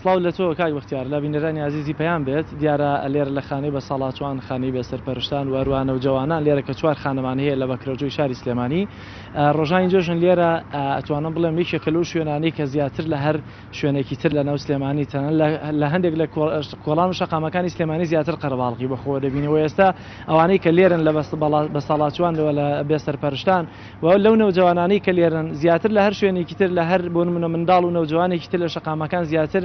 سڵاو لە تۆ کاک بەختیار لە بینەرانی عزیزی پەیام بێت دیارە لێرە لە خانەی بە ساڵاتوان خانەی بەسەرپەرشتان و هەروانە و جوانان لێرە کە چوار خانەمان هەیە لە بەکرەجۆی شاری سلێمانی ڕۆژانی جۆژن لێرە ئەتوانم بڵێم یەکێکە لەو شوێنانەی کە زیاتر لە هەر شوێنێکی تر لە ناو سلێمانی تەنە لە هەندێک لە کۆڵان و شەقامەکانی سلێمانی زیاتر قەرەباڵغی بەخۆ دەبینەوە ئێستا ئەوانەی کە لێرن لە بە ساڵاتوان لە بێسەرپەرشتان و لەو نەوجوانانەی کە لێرن زیاتر لە هەر شوێنێکی تر لە هەر بۆ نمونە منداڵ و نەوجوانێکی تر لە شەقامەکان زیاتر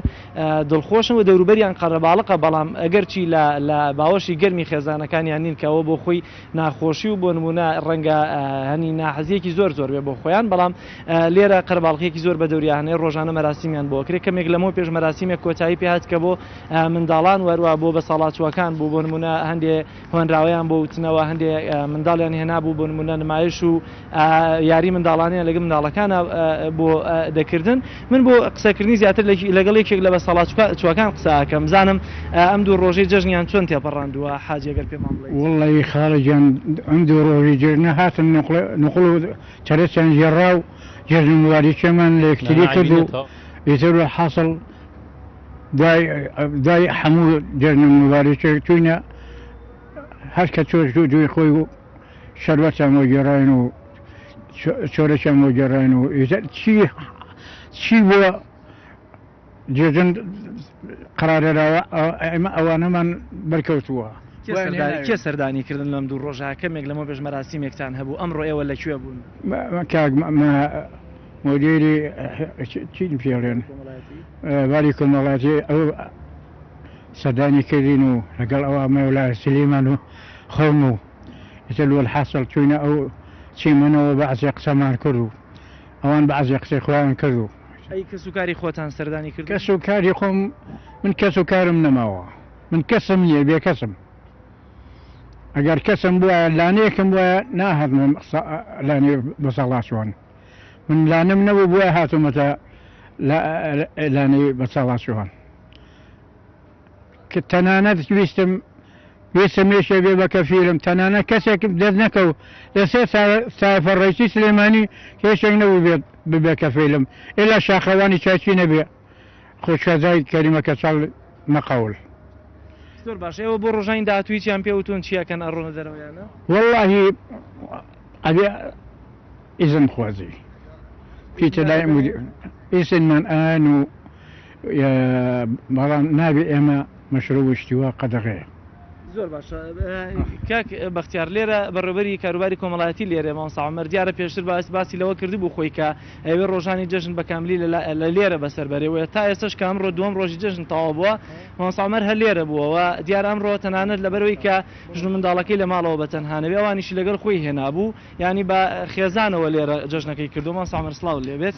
دڵخۆشن و دەوروبەریان قەرەباڵقە بەڵام ئەگەرچی لە باوەشی گەرمی خێزانەکانیان نین کەەوە بۆ خۆی ناخۆشی و بۆ نمونە ڕەنگە هەنی ناحەزیەکی زۆر بێ بۆ خۆیان بەڵام لێرە قەرەباڵغیەکی زۆر بە دەوریانەیە ڕۆژانە مەراسیمیان بۆ کرێت کەمێک لەمەوە پێش مەراسیمێک کۆتایی پێهات کە بۆ منداڵان وەروە بۆ بە ساڵاتچوەکان بوو بۆ نمونە هەندێ هۆنراوەیان بۆ وتنەوە هەندێ منداڵیان هێنابوو بۆ نمونە نمایش و یاری منداڵانیان لەگەڵ منداڵەکانە بۆ دەکردن من بۆ قسەکردنی زیاتر لەگەڵ یەکێک لە بە ساڵاتچوەکان قسەکەم زانم ئەم دوو ڕۆژەی جەژنیان چۆن تێپەڕاندووە حاجی ئەگەر پێمان بڵێیت. وەڵڵی خاڵەجیان ئەم دوو ڕۆژی جێژنە هاتن نقڵ و چەرەسیان ژێڕا و جێژن مواریچەمان لە یەکتری کرد و ئیتر حاصل دوای هەموو جێژن مواریچە توینە هەر کە چۆش جوی خۆی و شەربەتیان بۆ گێڕاین و چۆرەشیان بۆ گێڕاین و چی بۆ جێژن قەرارەراوە ئەمە ئەوانەمان بەرکەوتووە. کێ سەردانیکردن لەم دوو ڕۆژە کەمێک لەمە پێش مەراسیمێکتان هەبوو ئەمڕۆ ئێوە لەکوێ بوون؟ کاک مدیری چی پێڵێن باری کۆمەڵاتی ئەو سەردانیکردین و لەگەڵ ئەوە مەولای سلێمان و خەڵم و ئیتر وەلحاصل چوینە ئەو چیمەنەوە بەعزێ قسەمان کرد و ئەوان بەعزێ قسەی خۆیان کرد و ئەی کەس و کاری خۆتان سەردانی کرد؟ کەس و کاری خۆم من کەس و کارم نەماوە من کەسم نییە بێ کەسم ئەگەر کەسم بووە لانەیەکم وایە ناهاتم لانێ بەساڵاتچوان من لانم نەبوو بووە هاتوومەتە لانەی بەساڵاتچوان کە تەنانەت ویستم مێشە بێ بە کەفیلم تەنانە کەسێکم دەست نەکەوت لە سێ سایفەڕێکی سلێمانی هێشێک نەبوو بێت ببێ کەفیلم ئێلا شاخەوانی چاچی نەبێ خۆشکەزای کەریمەکە چاڵ مەقەول. زۆر باش ئێوە بۆ ڕۆژانی داهاتووییان پێوتون چیەکەن ئەڕۆنە دەرەوەیانە؟ وەڵڵاهی ئەبێ ئیزن خوازی پیتە لای ئیسنمان ئاین و بەڵام نابێ ئێمە مەشروع شتیوە قەدەغەیە. زۆر باشە کاک بەختیار لێرە بەڕێوەبەری کاروباری کۆمەڵایەتی لێرە مامۆستا عومەر دیارە پێشتر باسی لەوە کردی بوو خۆی کە ئەوێ ڕۆژانی جەژن بە کاملی لە لێرە بەسەربەرەوە تا ئێستش کە ئەمڕۆ دووەم ڕۆژی جەژن تەواو بووە مامۆستا عومەر هەر لێرە بووەوە دیارە ئەمڕۆ تەنانەت لەبەرەوەی کە ژن منداڵەکەی لە ماڵەوە بەتەنهانەوێ ئەوانیشی لەگەڵ خۆی هێنابوو ینی بە خێزانەوە لێرە جەژنەکەی کردو مامۆستا عومەر سڵاو لێبێت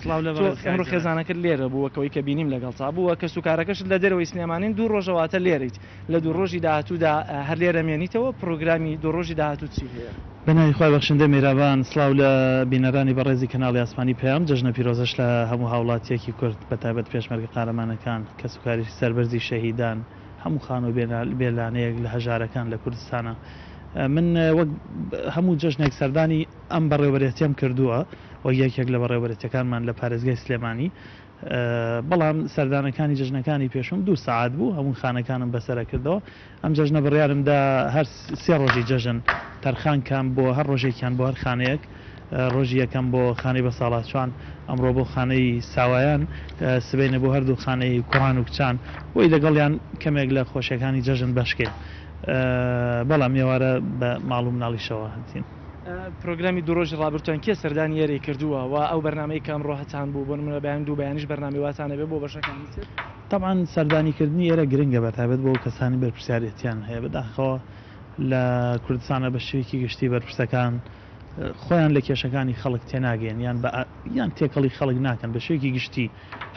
ئەمڕۆ خێزانەکەت لێرە بووەکەوەی کە بینیم لەگەڵ تا بووە کە سوکارەکەشت لە دەرەوەی سلێمانین دوو ڕۆژەواتە لێرەیت لە دوو ڕۆژی داهاتوودا هەر لێرە مێنیتەوە پرۆگرامی دوو ڕۆژی داهاتوو چی هەیە؟ بەناوی خۆی بەخشندە میرابان سڵاو لە بینەرانی بەڕێزی کەناڵی ئاسمانی پەیام جەژنە پیرۆزەش لە هەموو هاوڵاتیەکی کورد بەتایبەت پێشمەرگە قارەمانەکان کە سوکاری سەربەرزی شەهیدان هەموو خان و بێلانەیەک لە هەژارەکان لە کوردستانە من وەک هەموو جەژنێک سەردانی ئەم بەڕێوەبەرێتیم کردووە وەک یەکێک لە بەڕێوەبەرێتەکانمان لە پارێزگای سلێمانی بەڵام سەردانەکانی جەژنەکانی پێشم 2 سەعات بوو هەموو خانەکانم بەسەرە کردەوە ئەم جەژنە بڕیارمدا هەر 3 ڕۆژی جەژن تەرخانکان بۆ هەر ڕۆژێکیان بۆ هەر خانەیەک ڕۆژی یەکەم بۆ خانەی بە ساڵاتچوان ئەمڕۆ بۆ خانەی ساوایان سبەینە بۆ هەردوو خانەی کوڕان و کچان بۆی لەگەڵیان کەمێک لە خۆشیەکانی جەژن بەشکەین بەڵام ێوارە بە ماڵ و مناڵیشەوە هەتین. پرۆگرامی دوو ڕۆژی ڕابرتوان کێ سەردانی یاری کردووە و ئەو بەرنامەی کام ڕۆهەتان بوو بۆ نمونە بەیان دوو بەیانیش بەرنامی واتانە بێ بۆ بەشەکانی تر؟ طبعاً سەردانیکردنی ئێرە گرنگە بەتایبەت بۆ کەسانی بەرپرسیارەتیان هەیە بەداخەوە لە کوردستانە بە شێوەیەکی گشتی بەرپرسەکان خۆیان لە کێشەکانی خەڵک تێناگەن یان تێکەڵی خەڵک ناکەن بە شێوەیەکی گشتی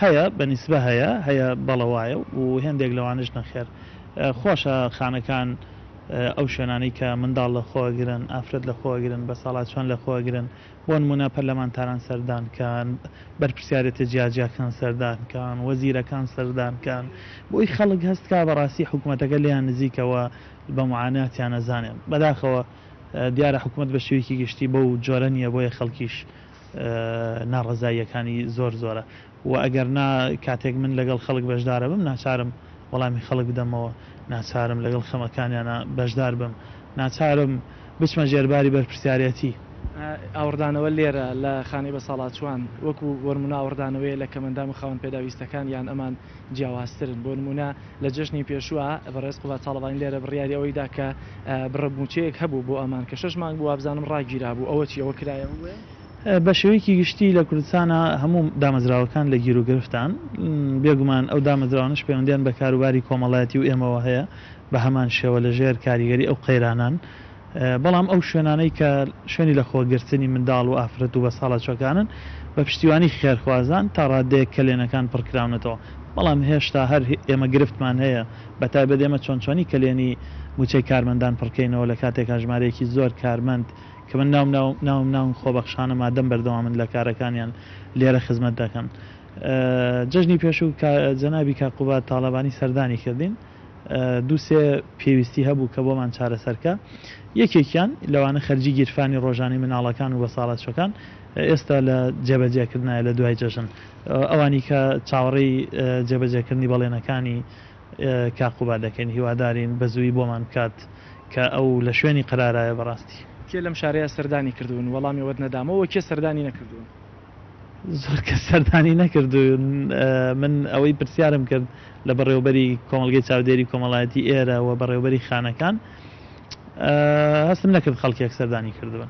هەیە بەنیسبە هەیە بەڵەوایە و هێندێک لەوانش نەخێر خۆشە خانەکان ئەو شوێنانەی کە منداڵ لە خۆگرن ئافرەت لە خۆگرن بە ساڵاتچوان لە خۆگرن بۆ نمونە پەرلەمانتاران سەردانکان بەرپرسیارەتە جیاجیاکان سەردانکان وەزیرەکان سەردانکان بۆی خەڵک هەستکا بەڕاستی حکوومەتەکە لیان نزیکەوە بە معاناتیان نەزانێن بەداخەوە دیارە حکوومەت بە شێوەیەکی گشتی بۆ جۆرە نییە بۆیە خەڵکیش ناڕەزاییەکانی زۆرە و ئەگەر کاتێک من لەگەڵ خەڵک بەشدارە بم ناچارم وەڵامی خەڵک بدەمەوە، ناچارم لەگەڵ خەمەکانیانە بەشدار بم، ناچارم بچمە ژێرباری بەرپرسیارەتی. ئاوردانەوە لێرە لە خانەی بەساڵاتچوان وەکو وەرمونە ئاوردانەوەی لە کەمەندام و خاوەن پێداویستەکان یان ئەمان جیاوازترن. بۆ نمونە لە جەژنی پێشووە بەڕێز قوبات تاڵەبانی لێرە بڕیاری ئەوەیدا کە بڕەبموچەیەک هەبوو بۆ ئەمان کە 6 مانگ بوو بزانم ڕاگیرا بوو. ئەوە چی ئەوە کرایە بە شێوەیەکی گشتی لە کوردستانە هەموو دامەزراوەکان لە گیر و گرفتان بێگومان ئەو دامەزراوانش پەیوەندیان بە کاروباری کۆمەڵایەتی و ئێمەوە هەیە بە هەمان شێوە لە ژێر کاریگەری ئەو قەیرانان. بەڵام ئەو شوێنانەی کە شوێنی لە خۆگرتنی منداڵ و ئافرەت و بە ساڵاتچەکانن بە پشتیوانی خێرخوازان تا ڕادەیەک کلێنەکان پڕکراونەتەوە. بەڵام هێشتا هەر ئێمە گرفتمان هەیە بە تایبەت ئێمە چۆنچۆنی کلێنی موچەی کارمەندان پڕکەینەوە لە کاتێکا ژمارەیەکی زۆر کارمەند کە من ناوم خۆبەخشانە مادەم بەردەوام من لە کارەکانیان لێرە خزمەت دەکەن. جەژنی پێشوو جەنابی کاقوبات تاڵەبانی سەردانی کردین، دووسێ پێویستی هەبوو کە بۆمان چارەسەرکە. یەکێکیان لەوانە خەرجی گیرفانی ڕۆژانی مناڵەکان و بەساڵاتچەکان ئێستا لە جێبەجێکردنایە لە دوای جەژن، ئەوانی کە چاوەڕێی جێبەجێکردنی بەڵێنەکانی کاقوبات دەکەین هیوادارین بە زووی بۆمان بکات کە ئەو لە شوێنی قرارایە بەڕاستی. کێ لەم شارەیە سەردانی کردوون وەڵامی وەت نەدامەوە کێ سەردانی نەکردوون؟ زۆر کە سەردانی نەکردوون. من ئەوەی پرسیارم کرد لە بەڕێوەبەری کۆمەڵگەی چاودێری کۆمەڵایەتی ئێرە و بەڕێوەبەری خانەکان هەستم نەکرد خەڵکێک سەردانی کردوون.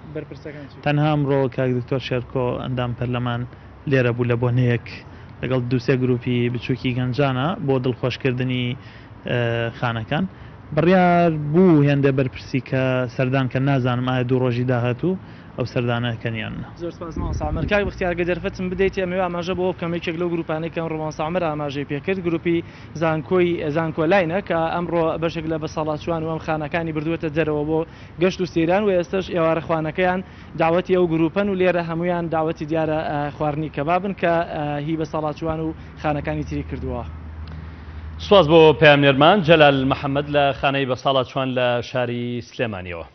تەنها ئەمڕۆ کاک دکتۆر شێرکۆ ئەندام پەرلەمان لێرە بوو لە بۆنەیەک لەگەڵ دووسێ گروپی بچووکی گەنجانە بۆ دڵخۆشکردنی خانەکان. بڕیار بوو هێندە بەرپرسی کە سەردان کە نازانم ئایا دوو ڕۆژی داهاتوو ئەو سەردانەکەنیان. زۆر سپاس مامۆستا کاک بەختیارگە دەرفەتم بدەیت ئەمەوێ ئاماژە بۆ بکەم یەکێک لەو گروپانەی کە ئەمڕۆ مامۆستا عومەر ئاماژەی پێکرد گروپی زانکۆلاینە کە ئەمڕۆ بەشێک لە بەساڵاتچوان و ئەم خانەکانی بردووەتە دەرەوە بۆ گەشت و سەیران و ئێستش ئێوارەخوانەکەیان داوەتی ئەو گروپن و لێرە هەمویان داوەتی دیارە خواردنی کەبابن کە هی بەساڵاتچوان و خانەکانی تری کردووە. سواز بۆ پەیامنێرمان جەلال محەممەد لە خانەی بەساڵاتچوان لە شاری سلێمانیەوە.